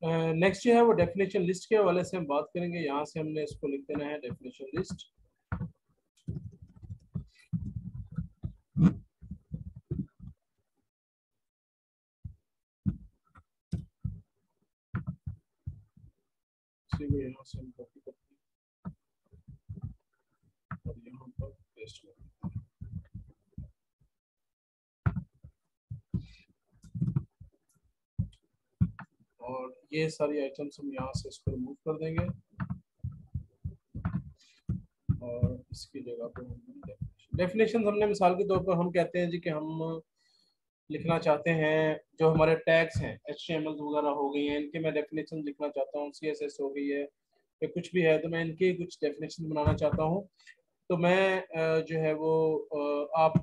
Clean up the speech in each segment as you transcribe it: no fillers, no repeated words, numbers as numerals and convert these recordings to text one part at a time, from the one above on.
Next जो है वो डेफिनेशन लिस्ट के हवाले से हम बात करेंगे। यहाँ से हमने इसको लिख देना है डेफिनेशन लिस्ट। यहाँ से हम कॉपी करते हैं और यहाँ पर पेस्ट करते हैं। और ये सारी आइटम्स हम यहाँ से इसको रिमूव कर देंगे और इसकी जगह पर हम डेफिनेशन हमने मिसाल के तौर पर हम कहते हैं जी कि हम लिखना चाहते हैं जो हमारे टैग्स हैं HTML वगैरह हो गई हैं, इनके मैं डेफिनेशन लिखना चाहता हूँ, CSS हो गई है या कुछ भी है, तो मैं इनके कुछ डेफिनेशन बनाना चाहता हूँ। तो मैं जो है वो आप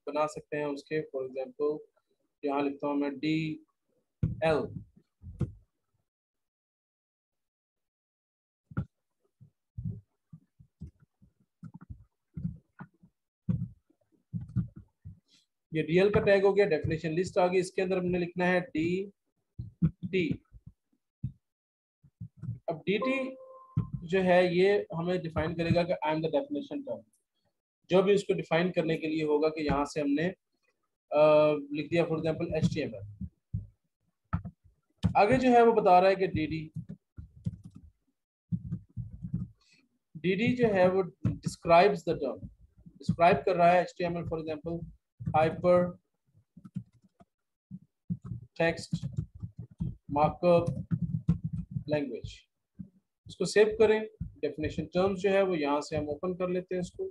बना सकते हैं उसके। फॉर एग्जांपल यहाँ लिखता हूँ मैं DL। ये DL का टैग हो गया, डेफिनेशन लिस्ट आ गई। इसके अंदर हमने लिखना है DT। अब DT जो है ये हमें डिफाइन करेगा कि I am the definition term. जो भी उसको डिफाइन करने के लिए होगा कि यहाँ से हमने लिख दिया फॉर एग्जांपल HTML। आगे जो है वो बता रहा है कि DD जो है वो डिस्क्राइब्स द टर्म, डिस्क्राइब कर रहा है HTML। For example hyper text markup language. इसको सेव करें। डेफिनेशन टर्म्स जो है वो यहाँ से हम ओपन कर लेते हैं इसको।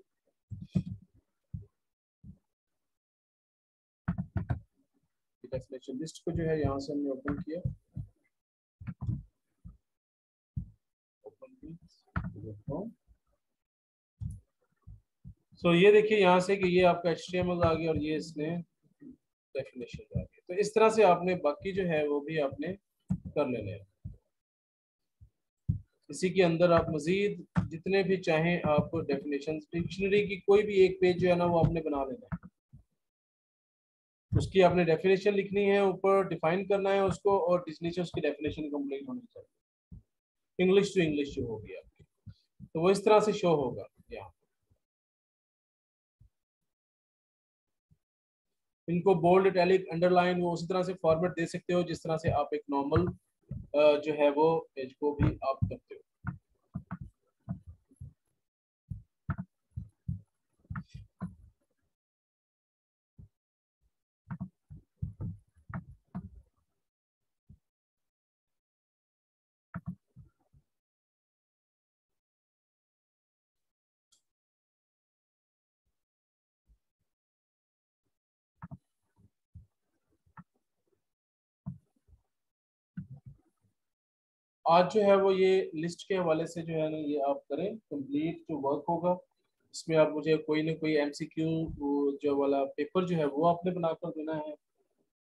डेफिनेशन लिस्ट को जो है यहाँ से हमने ओपन किया। सो ये देखिए यहाँ से कि ये आपका HTML आ गया और ये इसने डेफिनेशन आ गई। तो इस तरह से आपने बाकी जो है वो भी आपने कर लेने हैं। इसी के अंदर आप मजीद जितने भी चाहें आप डेफिनेशन, डिक्शनरी की कोई भी एक पेज जो है ना वो आपने बना लेना है। उसकी आपने डेफिनेशन लिखनी है, ऊपर डिफाइन करना है उसको और नीचे उसकी डेफिनेशन कंप्लीट होनी चाहिए। इंग्लिश टू इंग्लिश जो होगी आपकी, तो वो इस तरह से शो होगा। यहाँ इनको बोल्ड, इटैलिक, अंडरलाइन वो उसी तरह से फॉर्मेट दे सकते हो जिस तरह से आप एक नॉर्मल जो है वो पेज को भी आप करते हो। आज जो है वो ये लिस्ट के हवाले से जो है ना ये आप करें कंप्लीट जो वर्क होगा। इसमें आप मुझे कोई ना कोई MCQ जो वाला पेपर जो है वो आपने बनाकर देना है,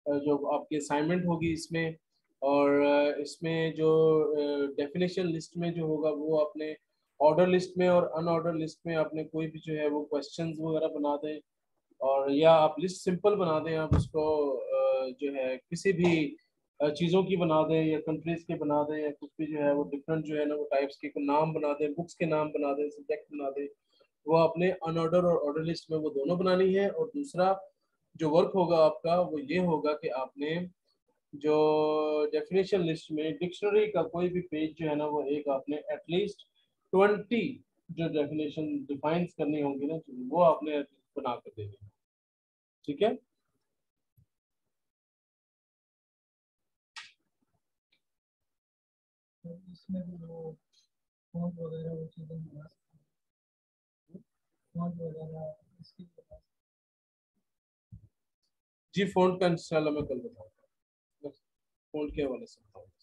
जो आपकी असाइनमेंट होगी इसमें। और इसमें जो डेफिनेशन लिस्ट में जो होगा वो आपने ऑर्डर लिस्ट में और अनऑर्डर लिस्ट में आपने कोई भी जो है वो क्वेश्चंस वगैरह बना दें, और या आप लिस्ट सिंपल बना दें। आप उसको जो है किसी भी चीज़ों की बना दें या कंट्रीज के बना दें या कुछ भी जो है वो डिफरेंट जो है ना वो टाइप्स के नाम बना दें, बुक्स के नाम बना दें, सब्जेक्ट बना दें। वो आपने अनऑर्डर और ऑर्डर लिस्ट में वो दोनों बनानी है। और दूसरा जो वर्क होगा आपका वो ये होगा कि आपने जो डेफिनेशन लिस्ट में डिक्शनरी का कोई भी पेज जो है ना वो एक आपने एटलीस्ट 20 जो डेफिनेशन डिफाइन करनी होंगी ना वो आपने बना कर देनी है। ठीक है। तो इसमें भी वो फॉन्ट वगैरह वो चीज़ें बना सकते हैं, फॉन्ट वगैरह इसकी बना जी फ़ॉन्ट का इंशाल्लाह मैं कल बताऊंगा, फ़ॉन्ट के हवाले से बताऊंगा।